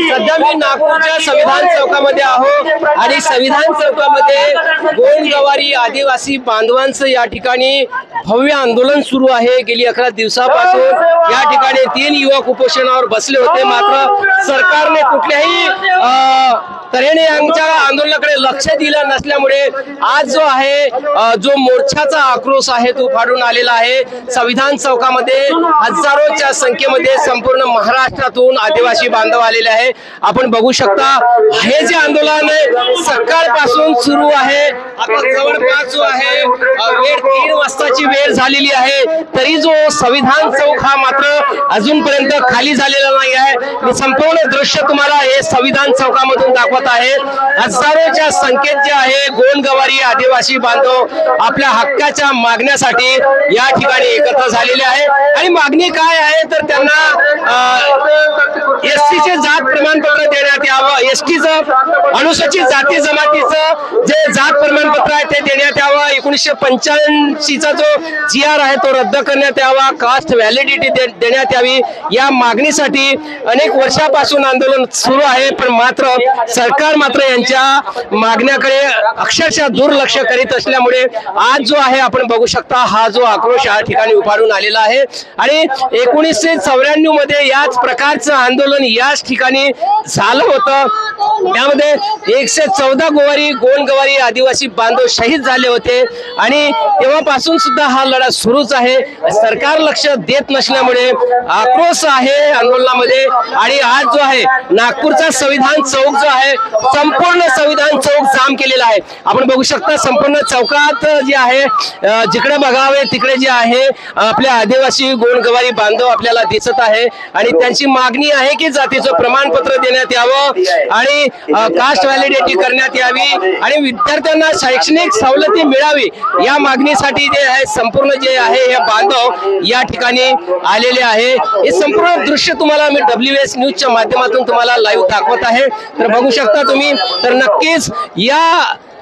सध्या मी नागपूरच्या संविधान चौकामध्ये आहो आणि संविधान चौकामध्ये गोंडगवारी आदिवासी बांधवांचं या ठिकाणी भव्य आंदोलन सुरू आहे। गेली 11 दिवसापासून या ठिकाणी 3 युवक उपोषणावर बसले होते, मात्र सरकारने कुठल्याही तऱ्हेने यांच्या आंदोलनाकडे लक्ष दिलं नसल्यामुळे आज जो आहे जो मोर्चाचा आक्रोश आहे तो फाडून आलेला आहे। संविधान चौकामध्ये हजारोच्या संख्येमध्ये संपूर्ण महाराष्ट्रातून आदिवासी बांधव आलेले आहे। आपण बघू शकता हे जे आंदोलन आहे सकाळपासून सुरू आहे। आता जवळपास जो आहे वेळ 3 वाजताची वेळ झालेली आहे, तरी जो संविधान चौक हा मात्र अजूनपर्यंत खाली झालेला नाही आहे। मी संपूर्ण दृश्य तुम्हाला हे संविधान चौकामधून दाखवत आहे। हजारोच्या संख्येत जे आहे गोंडगवारी आदिवासी बांधव आपल्या हक्काच्या मागण्यासाठी या ठिकाणी एकत्र झालेले आहे। आणि मागणी काय आहे तर त्यांना एसटीचे जात प्रमाणपत्र देण्यात यावं, एसटीचं अनुसूचित जाती जमातीचं जे जात प्रमाणपत्र आहे ते देण्यात यावं, 1985चा जो GR आहे तो रद्द करण्यात यावा, कास्ट व्हॅलिडिटी देण्यात यावी। या मागणीसाठी अनेक वर्षापासून आंदोलन सुरू आहे, पण मात्र सरकार मात्र यांच्या मागण्याकडे अक्षरशः दुर्लक्ष करीत असल्यामुळे आज जो आहे आपण बघू शकता हा जो आक्रोश या ठिकाणी उभारून आलेला आहे। आणि 1994 मध्ये याच प्रकारचं आंदोलन याच ठिकाणी झालं होतं, त्यामध्ये 114 गोंडगवारी आदिवासी बांधव शहीद झाले होते आणि तेव्हापासून सुद्धा हा लढा सुरूच आहे। सरकार लक्ष देत नसल्यामुळे आक्रोश आहे आंदोलनामध्ये। आणि आज जो आहे नागपूरचा संविधान चौक जो आहे संपूर्ण संविधान चौक जाम केलेला आहे। आपण बघू शकता संपूर्ण चौकात जे आहे जिकडे बघावे तिकडे जे आहे आपल्या आदिवासी गोंडगवारी बांधव आपल्याला दिसत आहे आणि त्यांची मागणी आहे की जातीचं प्रमाणपत्र देण्यात यावं आणि कास्ट व्हॅलिडिटी करण्यात यावी आणि विद्यार्थ्यांना शैक्षणिक सवलती मिळावी। या मागणीसाठी जे आहे संपूर्ण जे आहे हे बांधव या ठिकाणी आलेले आहे। हे संपूर्ण दृश्य तुम्हाला मी WS न्यूजच्या माध्यमातून तुम्हाला लाईव्ह दाखवत आहे। तर बघू शकता तुम्ही, तर नक्कीच या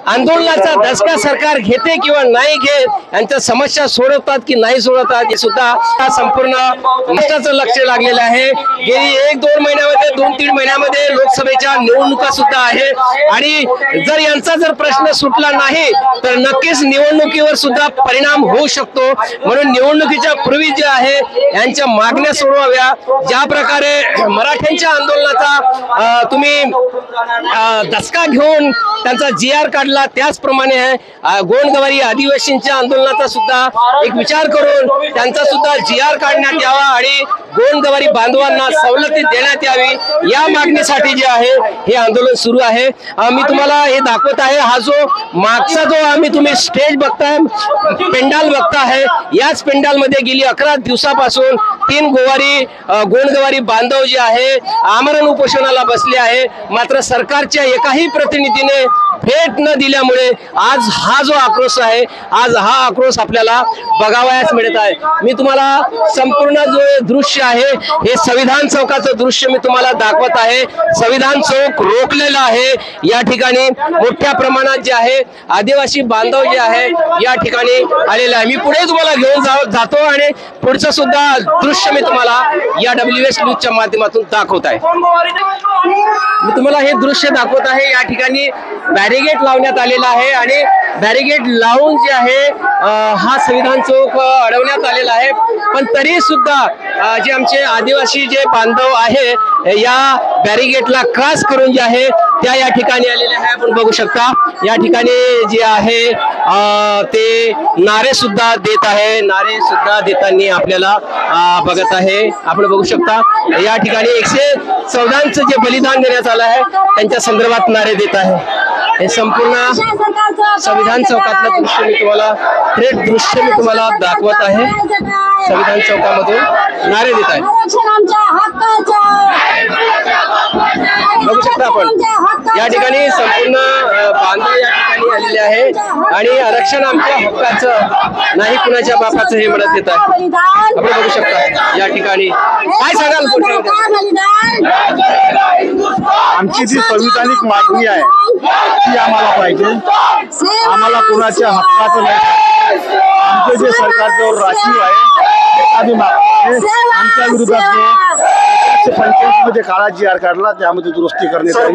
आंदोलनाचा धसका सरकार घेते किंवा नाही घेत, यांच्या समस्या सोडवतात की नाही सोडवतात हे सुद्धा संपूर्ण राष्ट्राचं लक्ष लागलेलं आहे। गेली 1-2 महिन्यामध्ये 2-3 महिन्यामध्ये लोकसभेच्या निवडणुका सुद्धा आहे आणि जर यांचा जर प्रश्न सुटला नाही तर नक्कीच निवडणुकीवर सुद्धा परिणाम होऊ शकतो। म्हणून निवडणुकीच्या पूर्वी जे आहे यांच्या मागण्या सोडवाव्या। ज्या प्रकारे मराठ्यांच्या आंदोलनाचा तुम्ही धसका घेऊन त्यांचा GR काढला, त्याचप्रमाणे गोंडगवारी आदिवासींच्या आंदोलनाचा सुद्धा एक विचार करून त्यांचा सुद्धा GR काढण्यात यावा आणि गोंडगवारी बांधवांना सवलती देण्यात यावी। या मागणीसाठी जे आहे हे आंदोलन सुरू आहे। मी तुम्हाला हे दाखवत आहे, हा जो मागचा जो तुम्ही स्टेज बघताय, पेंडाल बघताय, याच पेंडाल मध्ये गेली 11 दिवसापासून 3 गोंडगवारी बांधव जे आहे आमरण उपोषणाला बसले आहे। मात्र सरकारच्या एकाही प्रतिनिधीने भेट न दिल्यामुळे आज हा जो आक्रोश आहे, आज हा आक्रोश आपल्याला बघावयास मिळत आहे। मी तुम्हाला संपूर्ण जो दृश्य आहे हे संविधान चौकाचं दृश्य मी तुम्हाला दाखवत आहे। संविधान चौक रोखलेला आहे, या ठिकाणी मोठ्या प्रमाणात जे आहे आदिवासी बांधव जे आहे या ठिकाणी आलेले आहे। मी पुढे तुम्हाला घेऊन जातो आणि पुढचं सुद्धा दृश्य मी तुम्हाला या WS न्यूजच्या माध्यमातून दाखवत आहे। मी तुम्हाला हे दृश्य दाखवत आहे, या ठिकाणी बॅरिगेट लावण्यात आलेला आहे आणि बॅरिगेट लावून जे आहे हा संविधान चौक अडवण्यात आलेला आहे, पण तरी सुद्धा जे आमचे आदिवासी जे बांधव आहे या बॅरिगेटला क्रॉस करून जे आहे त्या या ठिकाणी आलेले आहे। आपण बघू शकता या ठिकाणी जे आहे ते नारे सुद्धा देत आहे, नारे सुद्धा देताना आपल्याला बघत आहे। आपण बघू शकता या ठिकाणी 114चं जे बलिदान देण्यात आलं आहे त्यांच्या संदर्भात नारे देत आहे। हे संपूर्ण संविधान चौकातलं दृश्य मी तुम्हाला थेट दृश्य मी तुम्हाला दाखवत आहे। संविधान चौकामधून नारे देत आहे, बघू शकता आपण या ठिकाणी संपूर्ण बांधव या ठिकाणी आलेले आहे आणि आरक्षण आमच्या हक्काचं नाही कुणाच्या बापाचं हे म्हणत येत आहे। आपण बघू शकता या ठिकाणी काय सांगाल? आमची जी संविधानिक मागणी आहे ती आम्हाला पाहिजे, आम्हाला कुणाच्या हक्काचं नाही। आमचं जे सरकारचं राखीव आहे आमच्या विरोधात 1985 मध्ये काळा GR काढला, त्यामध्ये दुरुस्ती करण्यात आली,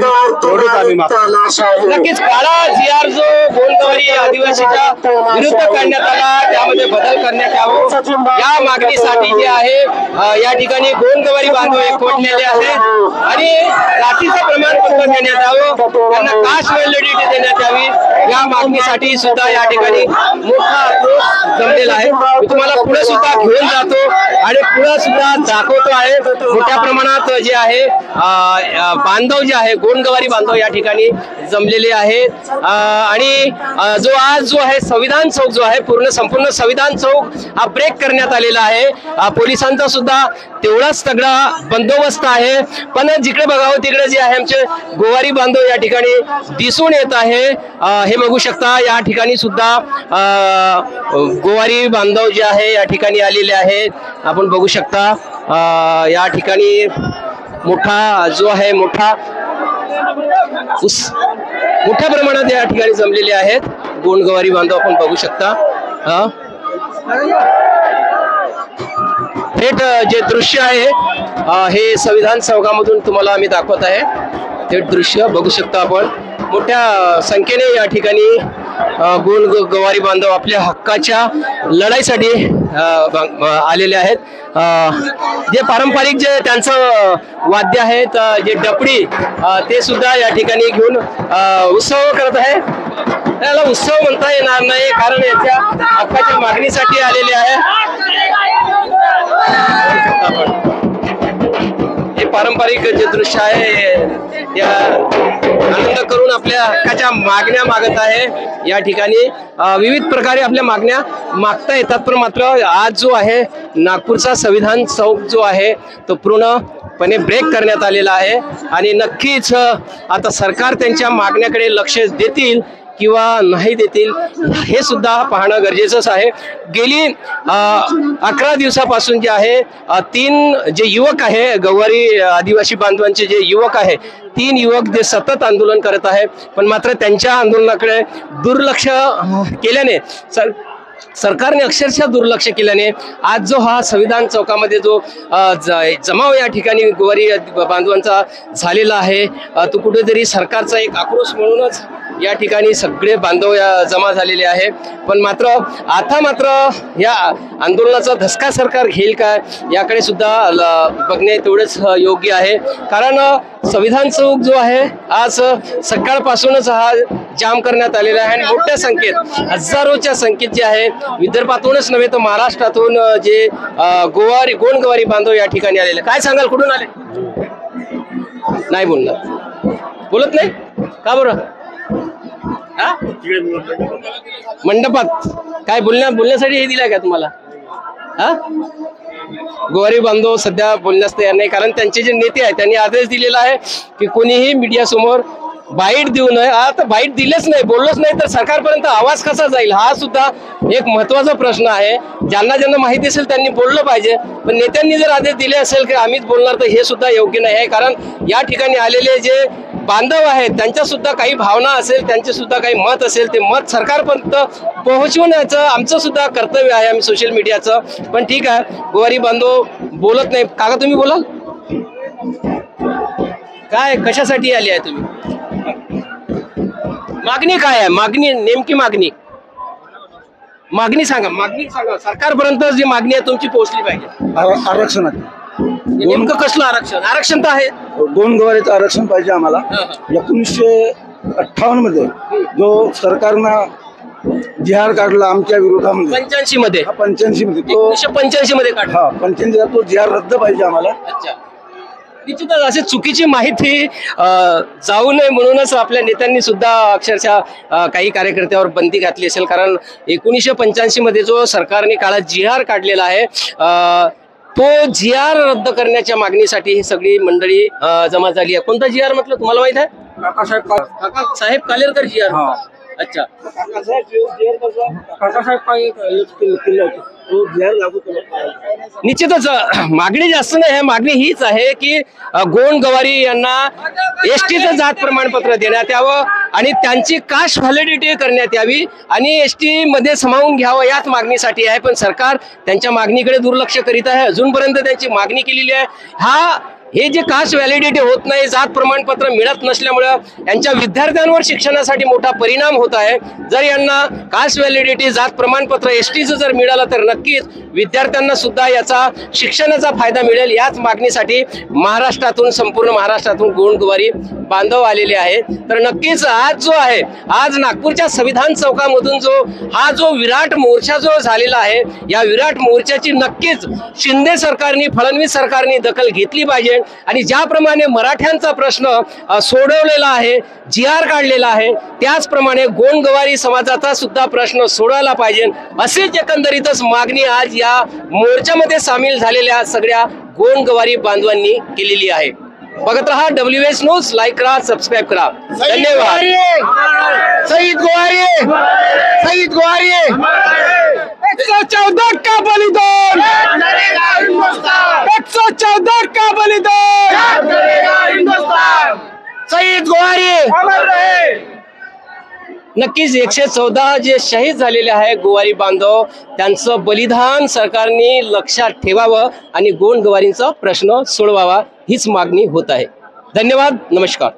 एवढंच आम्ही मागतो. नक्कीच काळा GR जो गोंडवारी आदिवासीच्या विरुद्ध काढण्यात आला त्यामध्ये बदल करण्यात यावं या मागणीसाठी जे आहे या ठिकाणी गोंडवारी बांधव एकवटलेले आहेत आणि जातीचं प्रमाणपत्र देण्यात यावं, त्यांना कास्ट व्हॅलिडिटी देण्यात यावी या मागणीसाठी सुद्धा या ठिकाणी मोठा आक्रोश जमलेला आहे. मी तुम्हाला पुढे सुद्धा घेऊन जातो आणि पुढे सुद्धा दाखवतो आहे. मोठ्या प्रमाणात जे आहे बांधव जे आहे गोंडवारी बांधव या ठिकाणी जमलेले आहेत आणि जो आहे संविधान चौक जो आहे संपूर्ण संविधान चौक हा ब्रेक करण्यात आलेला आहे. पोलिसांचा सुद्धा तेवढाच तगडा बंदोबस्त आहे. पण जिकडे बघावं तिकडे जे आहे आमचे गोवारी बांधव या ठिकाणी दिसून येत आहे. हे बघू शकता या ठिकाणी सुद्धा गोवारी बांधव जे आहे या ठिकाणी आलेले आहेत. आपण बघू शकता या ठिकाणी मोठा जो आहे मोठ्या प्रमाणात या ठिकाणी जमलेले आहेत गोंडवारी बांधव आपण बघू शकता. थेट जे दृश्य आहे हे संविधान चौकामधून तुम्हाला आम्ही दाखवत आहे. थेट दृश्य बघू शकता आपण. मोठ्या संख्येने या ठिकाणी गोंडवारी बांधव आपल्या हक्काच्या लढाईसाठी आलेले आहेत. जे पारंपरिक जे त्यांचं वाद्य आहेत जे डपडी ते सुद्धा या ठिकाणी घेऊन उत्सव करत आहे. त्याला उत्सव म्हणता येणार नाही कारण याच्या हक्काच्या मागणीसाठी आलेले आहे. हे पारंपरिक जे दृश्य आहे त्या आनंद करून आपल्या हक्काच्या मागण्या मागत आहे. या ठिकाणी विविध प्रकारे आपल्या मागण्या मागता येतात, पण मात्र आज जो आहे नागपूरचा संविधान चौक जो आहे तो पूर्णपणे ब्रेक करण्यात आलेला आहे आणि नक्कीच आता सरकार त्यांच्या मागण्याकडे लक्ष देतील किंवा नाही देतील हे सुद्धा पाहणं गरजेचंच आहे. गेली 11 दिवसापासून जे आहे 3 जे युवक आहे गोवारी आदिवासी बांधवांचे जे युवक आहे 3 युवक जे सतत आंदोलन करत आहे, पण मात्र त्यांच्या आंदोलनाकडे दुर्लक्ष केल्याने सरकारने अक्षरशः दुर्लक्ष केल्याने आज जो हा संविधान चौकामध्ये जो जमाव या ठिकाणी गोवारी बांधवांचा झालेला आहे तो कुठेतरी सरकारचा एक आक्रोश म्हणूनच या ठिकाणी सगळे बांधव जमा झालेले आहे. पण मात्र आता मात्र या आंदोलनाचा धसका सरकार घेईल काय याकडे सुद्धा बघणे तेवढेच योग्य आहे. कारण संविधान चौक जो आहे आज सकाळपासूनच हा जाम करण्यात आलेला आहे आणि मोठ्या संख्येत हजारोच्या संख्येत जे आहे विदर्भातूनच नव्हे तर महाराष्ट्रातून जे गोंडवारी बांधव या ठिकाणी आलेले. काय सांगाल, कुठून आले? नाही बोलत नाही का बरं? मंडपात काय बोलण्यासाठी हे दिलं का तुम्हाला? गोवारी बांधव सध्या बोलण्यास तयार नाही कारण त्यांचे जे नेते आहेत त्यांनी आदेश दिलेला आहे की कोणीही मीडिया समोर बाईट देऊ नये. आता बाईट दिलेच नाही, बोललोच नाही तर सरकारपर्यंत आवाज कसा जाईल हा सुद्धा एक महत्वाचा प्रश्न आहे. ज्यांना माहिती असेल त्यांनी बोललं पाहिजे, पण नेत्यांनी जर आदेश दिले असेल की आम्हीच बोलणार तर हे सुद्धा योग्य नाही आहे. कारण या ठिकाणी आलेले जे बांधव आहेत त्यांच्या सुद्धा काही भावना असेल, त्यांचे सुद्धा काही मत असेल, ते मत सरकारपर्यंत पोहोचवण्याचं आमचं सुद्धा कर्तव्य आहे आम्ही सोशल मीडियाचं. पण ठीक आहे, गोवारी बांधव बोलत नाही. काका तुम्ही बोलाल काय, कशासाठी आली आहे तुम्ही? मागणी काय आहे? मागणी नेमकी मागणी सांगा. सरकारपर्यंत जी मागणी आहे तुमची पोहोचली पाहिजे. आरक्षणात नेमकं कसलं आरक्षण तर आहे गोंडवारीचं आरक्षण पाहिजे आम्हाला. 1958 मध्ये जो सरकारनं GR काढला आमच्या विरोधामध्ये 85 मध्ये 85 मध्ये तो 1985 मध्ये काढला. 85 तो GR रद्द पाहिजे आम्हाला. अच्छा, निश्चितच अशी चुकीची माहिती जाऊ नये म्हणूनच आपल्या नेत्यांनी सुद्धा अक्षरशः काही कार्यकर्त्यावर बंदी घातली असेल. कारण 1985 मध्ये जो सरकारने काळा GR काढलेला आहे तो GR रद्द करण्याच्या मागणीसाठी ही सगळी मंडळी जमा झाली आहे. कोणता GR म्हटलं तुम्हाला माहित आहे? काकासाहेब कालेलकर GR. अच्छा, निश्चितच मागणी जास्त नाही आहे. मागणी हीच आहे की गोंडवारी यांना एसटीचं जात प्रमाणपत्र देण्यात यावं आणि त्यांची कास्ट व्हॅलिडिटी करण्यात यावी आणि एसटी मध्ये सामावून घ्यावं याच मागणीसाठी आहे. पण सरकार त्यांच्या मागणीकडे दुर्लक्ष करीत आहे. अजूनपर्यंत त्यांची मागणी केलेली आहे. हे जे कास्ट व्हॅलिडिटी होत नाही, जात प्रमाणपत्र मिळत नसल्यामुळं यांच्या विद्यार्थ्यांवर शिक्षणासाठी मोठा परिणाम होत आहे. जर यांना कास्ट व्हॅलिडिटी जात प्रमाणपत्र एसटीचं जर मिळालं तर नक्कीच विद्यार्थ्यांना सुद्धा याचा शिक्षणाचा फायदा मिळेल. याच मागणीसाठी महाराष्ट्रातून, संपूर्ण महाराष्ट्रातून गोंडगोवारी बांधव आलेले आहेत. तर नक्कीच आज जो आहे, आज नागपूरच्या संविधान चौकामधून हा जो विराट मोर्चा जो झालेला आहे, या विराट मोर्चाची नक्कीच शिंदे सरकारने, फडणवीस सरकारने दखल घेतली पाहिजे. आणि ज्याप्रमाणे मराठ्यांचा प्रश्न सोडवलेला आहे, GR काढलेला आहे, त्याचप्रमाणे गोंडगोवारी समाजाचा सुद्धा प्रश्न सोडवायला पाहिजे. अशीच एकंदरीतच मागणी आज या मोर्चामध्ये सामील झालेल्या सगळ्या गोंडगोवारी बांधवांनी केलेली आहे. बघत रहा WS न्यूज, लाईक करा, सबस्क्राईब करा. धन्यवाद. शहीद गोवारी, शहीद गोवारी, 114 का बलिदान, 114 का बलिदान, शहीद गोवारी. नक्कीच 114 जे शहीद झालेले आहे गोवारी बांधव, त्यांचं बलिदान सरकारने लक्षात ठेवावं आणि गोंडगोवारींचा प्रश्न सोडवावा, हीच मागणी होत आहे. धन्यवाद. नमस्कार.